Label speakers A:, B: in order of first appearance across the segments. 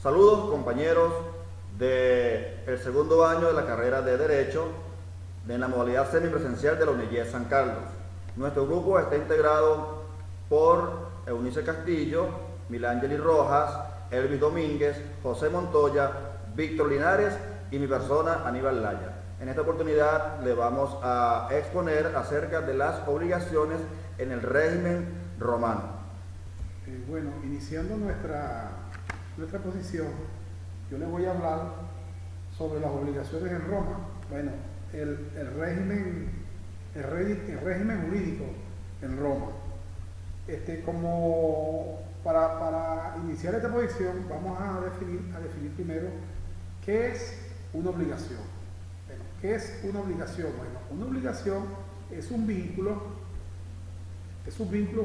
A: Saludos compañeros del segundo año de la carrera de Derecho en la modalidad semipresencial de la UNIYES San Carlos. Nuestro grupo está integrado por Eunice Castillo, Milangeli Rojas, Elvis Domínguez, José Montoya, Víctor Linares y mi persona Aníbal Laya. En esta oportunidad le vamos a exponer acerca de las obligaciones en el régimen romano.
B: Bueno, iniciando nuestra posición, yo les voy a hablar sobre las obligaciones en Roma. Bueno, el régimen jurídico en Roma. Como para iniciar esta posición, vamos a definir primero qué es una obligación. Bueno, ¿qué es una obligación? Bueno, una obligación es un vínculo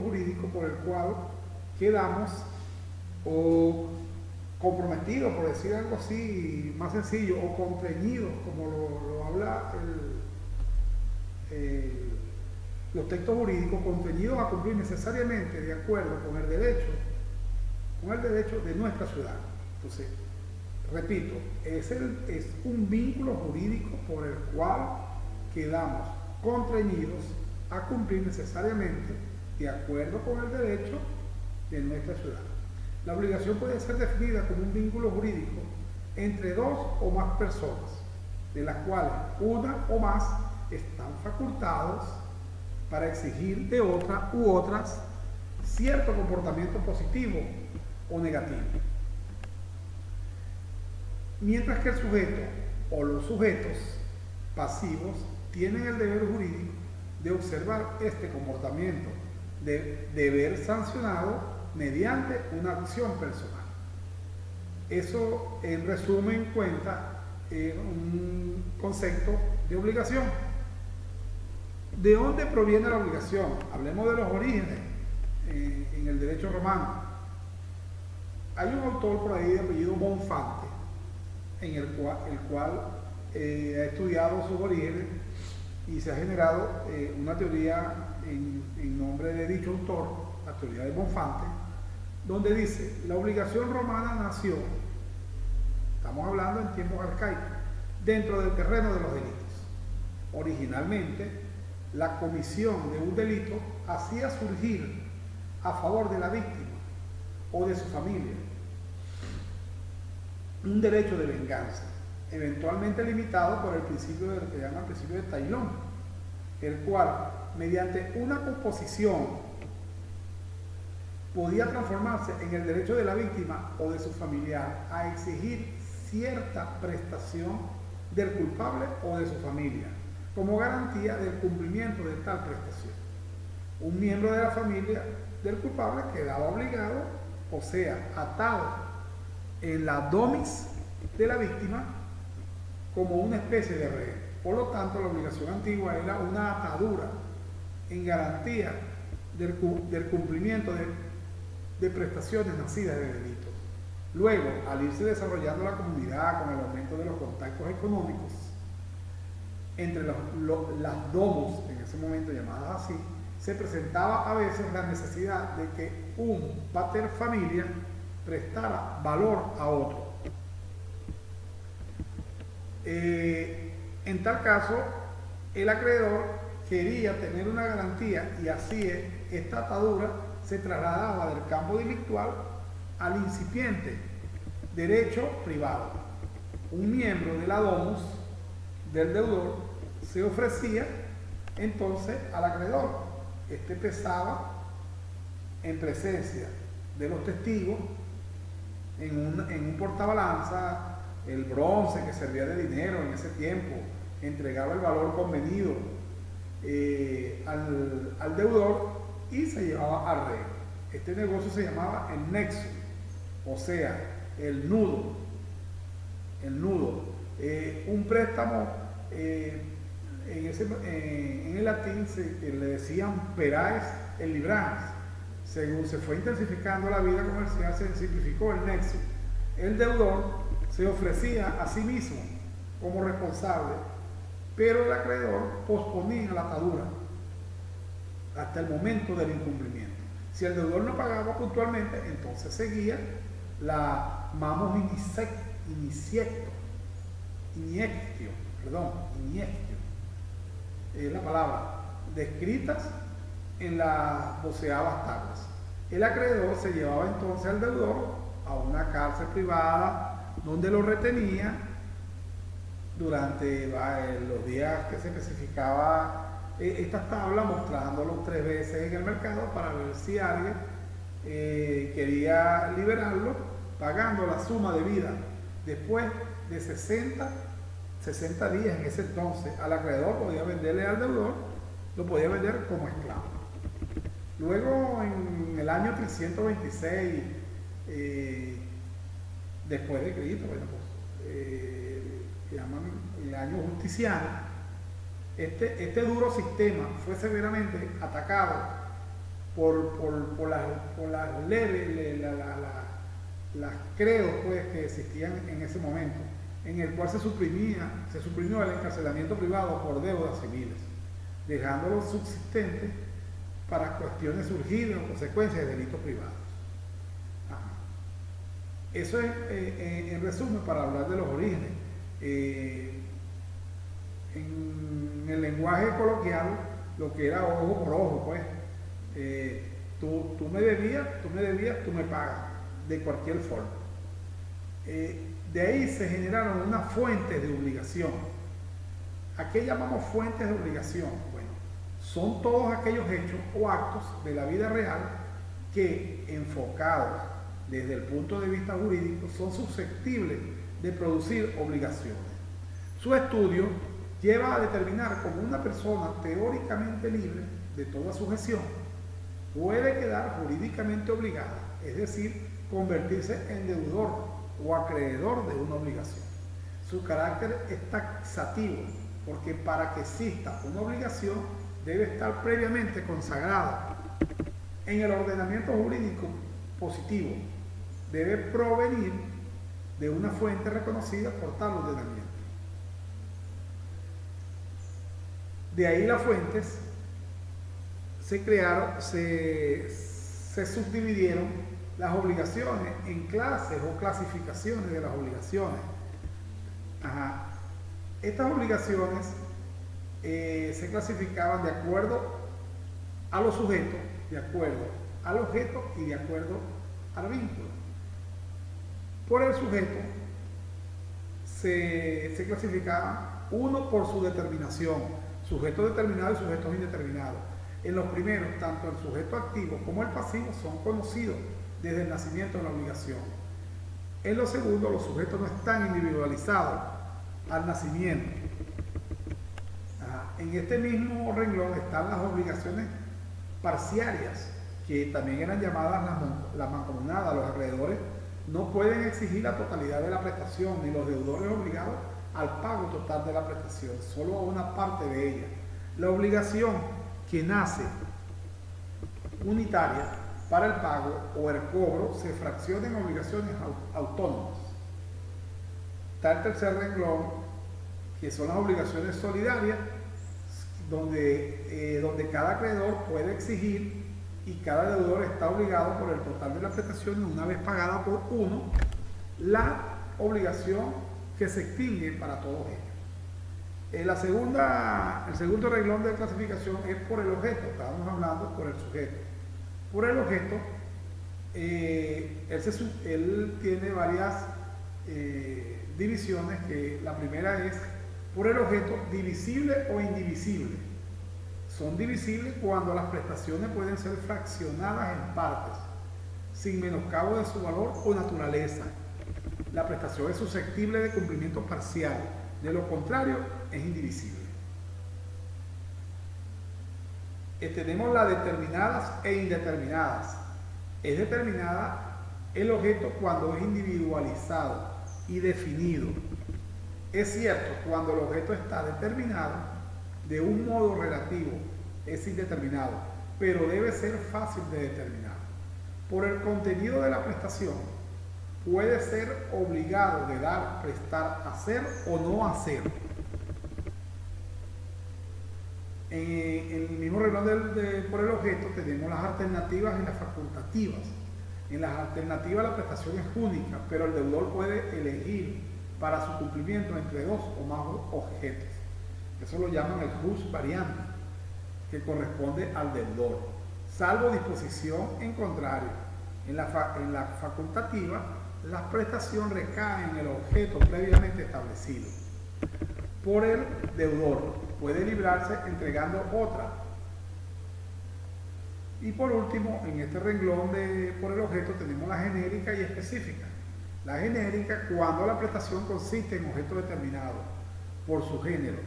B: jurídico por el cual quedamos o comprometidos, por decir algo así más sencillo, o contrañidos, como lo habla los textos jurídicos, contrañidos a cumplir necesariamente de acuerdo con el derecho de nuestra ciudad. Entonces, repito, es un vínculo jurídico por el cual quedamos contrañidos a cumplir necesariamente de acuerdo con el derecho de nuestra ciudad. La obligación puede ser definida como un vínculo jurídico entre dos o más personas, de las cuales una o más están facultados para exigir de otra u otras cierto comportamiento positivo o negativo. Mientras que el sujeto o los sujetos pasivos tienen el deber jurídico de observar este comportamiento, de ver sancionado mediante una acción personal. Eso, en resumen, cuenta un concepto de obligación. ¿De dónde proviene la obligación? Hablemos de los orígenes en el derecho romano. Hay un autor por ahí de apellido Bonfante, el cual ha estudiado sus orígenes y se ha generado una teoría en nombre de dicho autor, la teoría de Bonfante, donde dice: la obligación romana nació, estamos hablando en tiempos arcaicos, dentro del terreno de los delitos. Originalmente, la comisión de un delito hacía surgir a favor de la víctima o de su familia un derecho de venganza, eventualmente limitado por el principio de lo que llama el principio de Taylor, el cual, mediante una composición, podía transformarse en el derecho de la víctima o de su familiar a exigir cierta prestación del culpable o de su familia, como garantía del cumplimiento de tal prestación. Un miembro de la familia del culpable quedaba obligado, o sea, atado en la domis de la víctima como una especie de rehén. Por lo tanto, la obligación antigua era una atadura en garantía del cumplimiento de prestaciones nacidas de delitos. Luego, al irse desarrollando la comunidad con el aumento de los contactos económicos entre las domos, en ese momento llamadas así, se presentaba a veces la necesidad de que un pater familia prestara valor a otro. En tal caso, el acreedor quería tener una garantía y así esta atadura se trasladaba del campo delictual al incipiente derecho privado. Un miembro de la domus del deudor se ofrecía entonces al acreedor. Este pesaba en presencia de los testigos en un portabalanza el bronce que servía de dinero en ese tiempo, entregaba el valor convenido al deudor y se llevaba al rey. Este negocio se llamaba el nexo, o sea, el nudo. Un préstamo en el latín le decían peraes el libranes. Según se fue intensificando la vida comercial, se simplificó el nexo. El deudor se ofrecía a sí mismo como responsable, pero el acreedor posponía la atadura hasta el momento del incumplimiento. Si el deudor no pagaba puntualmente, entonces seguía la mamus iniectio, es la palabra, descritas en las 12avas tablas. El acreedor se llevaba entonces al deudor a una cárcel privada donde lo retenía durante los días que se especificaba estas tablas, mostrándolo 3 veces en el mercado para ver si alguien quería liberarlo, pagando la suma debida. Después de 60 días en ese entonces, al acreedor podía venderle al deudor, lo podía vender como esclavo. Luego, en el año 326, después de Cristo, bueno, pues, que llaman el año justiciano, este duro sistema fue severamente atacado por las leves, las credos pues, que existían en ese momento, en el cual se suprimió el encarcelamiento privado por deudas civiles, dejándolo subsistente para cuestiones surgidas o consecuencias de delitos privados. Ajá. Eso es, en resumen, para hablar de los orígenes. En el lenguaje coloquial, lo que era ojo por ojo, pues, tú me debías, tú me pagas, de cualquier forma. De ahí se generaron unas fuentes de obligación. ¿A qué llamamos fuentes de obligación? Bueno, son todos aquellos hechos o actos de la vida real que, enfocados desde el punto de vista jurídico, son susceptibles de producir obligaciones. Su estudio lleva a determinar cómo una persona teóricamente libre de toda sujeción puede quedar jurídicamente obligada, es decir, convertirse en deudor o acreedor de una obligación. Su carácter es taxativo, porque para que exista una obligación debe estar previamente consagrada en el ordenamiento jurídico positivo, debe provenir de una fuente reconocida por tal ordenamiento. De ahí las fuentes se crearon, se subdividieron las obligaciones en clases o clasificaciones de las obligaciones. Ajá. Estas obligaciones se clasificaban de acuerdo a los sujetos, de acuerdo al objeto y de acuerdo al vínculo. Por el sujeto se clasificaban uno por su determinación, sujetos determinados y sujetos indeterminados. En los primeros, tanto el sujeto activo como el pasivo son conocidos desde el nacimiento de la obligación. En los segundos, los sujetos no están individualizados al nacimiento. En este mismo renglón están las obligaciones parciarias, que también eran llamadas las mancomunadas. Los acreedores no pueden exigir la totalidad de la prestación, ni los deudores obligados al pago total de la prestación, solo a una parte de ella. La obligación que nace unitaria para el pago o el cobro se fracciona en obligaciones autónomas. Está el tercer renglón, que son las obligaciones solidarias, donde cada acreedor puede exigir y cada deudor está obligado por el total de la prestación, una vez pagada por uno, la obligación que se extingue para todos ellos. El segundo renglón de clasificación es por el objeto, estábamos hablando por el sujeto. Por el objeto, él tiene varias divisiones, que la primera es por el objeto divisible o indivisible. Son divisibles cuando las prestaciones pueden ser fraccionadas en partes, sin menoscabo de su valor o naturaleza. La prestación es susceptible de cumplimiento parcial, de lo contrario es indivisible. Tenemos las determinadas e indeterminadas. Es determinada el objeto cuando es individualizado y definido. Es cierto, cuando el objeto está determinado de un modo relativo, es indeterminado, pero debe ser fácil de determinar. Por el contenido de la prestación, puede ser obligado de dar, prestar, hacer o no hacer. En el mismo renglón por el objeto tenemos las alternativas y las facultativas. En las alternativas la prestación es única, pero el deudor puede elegir para su cumplimiento entre dos o más objetos. Eso lo llaman el jus variante, que corresponde al deudor, salvo disposición en contrario. En la facultativa, la prestación recae en el objeto previamente establecido por el deudor. Puede librarse entregando otra. Y por último, en este renglón por el objeto tenemos la genérica y específica. La genérica, cuando la prestación consiste en objeto determinado por su género,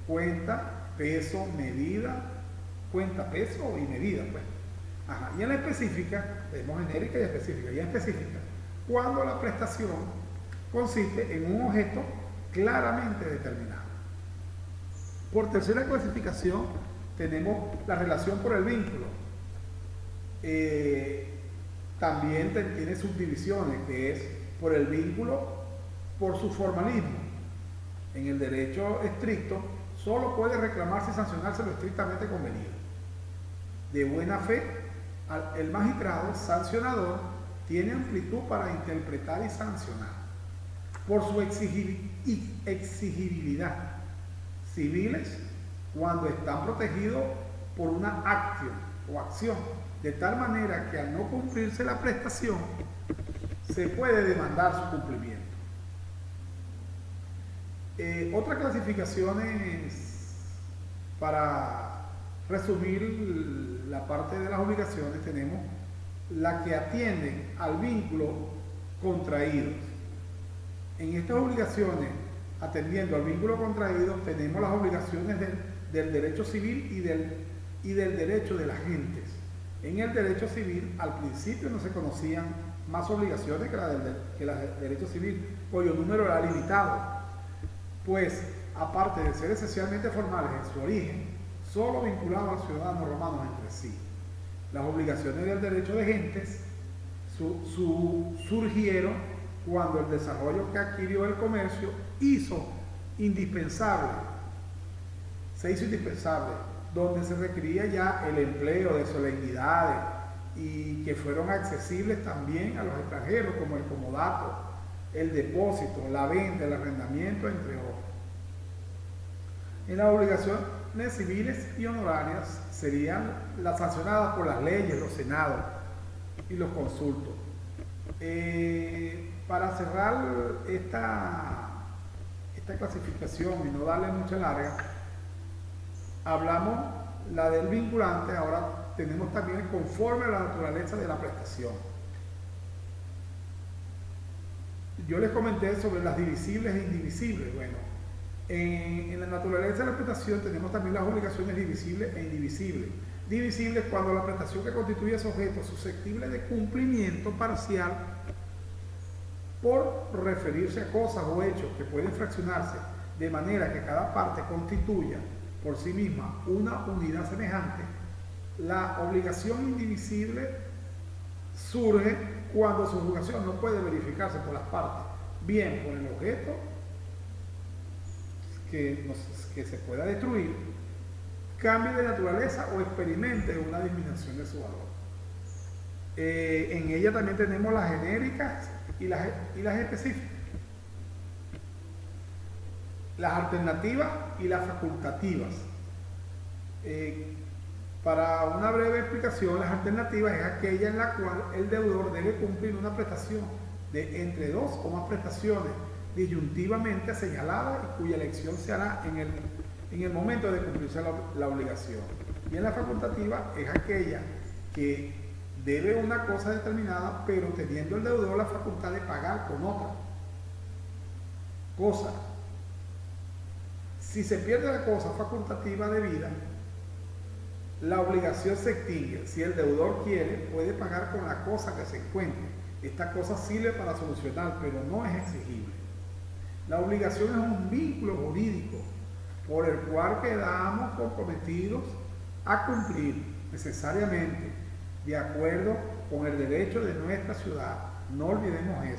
B: cuenta, peso, medida, cuenta, peso y medida, pues. Ajá. Y en la específica, tenemos genérica y específica. Y en específica, cuando la prestación consiste en un objeto claramente determinado. Por tercera clasificación, tenemos la relación por el vínculo. También tiene subdivisiones, que es por el vínculo, por su formalismo. En el derecho estricto, solo puede reclamarse y sancionarse lo estrictamente convenido. De buena fe, el magistrado sancionador tiene amplitud para interpretar y sancionar. Por su exigibilidad, civiles, cuando están protegidos por una acción, de tal manera que al no cumplirse la prestación, se puede demandar su cumplimiento. Otra clasificación es, para resumir la parte de las obligaciones, tenemos la que atienden al vínculo contraído. En estas obligaciones, atendiendo al vínculo contraído, tenemos las obligaciones del derecho civil y del derecho de las gentes. En el derecho civil, al principio no se conocían más obligaciones que las del derecho civil, cuyo número era limitado, pues, aparte de ser esencialmente formales en su origen, solo vinculaban a los ciudadanos romanos entre sí. Las obligaciones del derecho de gentes surgieron cuando el desarrollo que adquirió el comercio se hizo indispensable, donde se requería ya el empleo de solemnidades y que fueron accesibles también a los extranjeros, como el comodato, el depósito, la venta, el arrendamiento, entre otros. En las obligaciones civiles y honorarias serían las sancionadas por las leyes, los senados y los consultos. Para cerrar esta clasificación y no darle mucha larga, hablamos la del vinculante, ahora tenemos también conforme a la naturaleza de la prestación. Yo les comenté sobre las divisibles e indivisibles. Bueno, en la naturaleza de la prestación tenemos también las obligaciones divisibles e indivisibles. Divisibles cuando la prestación que constituye ese objeto es susceptible de cumplimiento parcial por referirse a cosas o hechos que pueden fraccionarse de manera que cada parte constituya por sí misma una unidad semejante. La obligación indivisible surge cuando su obligación no puede verificarse por las partes, bien por el objeto que se pueda destruir, cambie de naturaleza o experimente una disminución de su valor. En ella también tenemos las genéricas y las específicas, las alternativas y las facultativas. Para una breve explicación, las alternativas es aquella en la cual el deudor debe cumplir una prestación de entre dos o más prestaciones disyuntivamente señaladas y cuya elección se hará en el momento de cumplirse la obligación. Y en la facultativa es aquella que debe una cosa determinada, pero teniendo el deudor la facultad de pagar con otra cosa. Si se pierde la cosa facultativa debida, la obligación se extingue. Si el deudor quiere, puede pagar con la cosa que se encuentre. Esta cosa sirve para solucionar, pero no es exigible. La obligación es un vínculo jurídico por el cual quedamos comprometidos a cumplir necesariamente de acuerdo con el derecho de nuestra ciudad. No olvidemos eso.